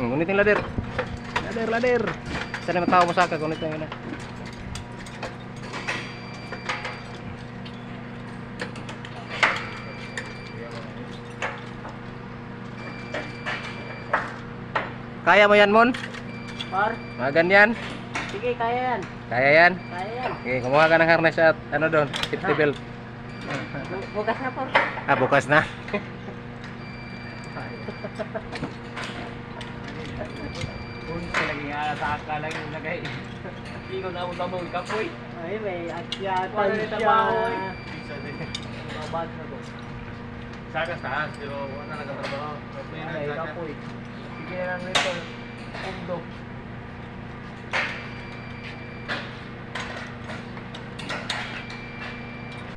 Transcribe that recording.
Gunitin ladder. Ladder. Sana matawa mo saka gunitin yun na. Kaya mo yan, Mon? Par? Mga ganyan? Sige, kaya yan. Kaya yan? Kaya yan. Okay, kumuha ka ng harness at ano doon, safety belt. Bukas na, Par. Ah, bukas na. Punta lagi nga sa akala yung lagay. Hindi ko na mo kapoy. Ay, may akyatan Wala na siya. trabaho eh. Mabag na ko. Sagas taas, pero wala nagtatrabaho. Ay, kapoy. Sige na nito. Undo.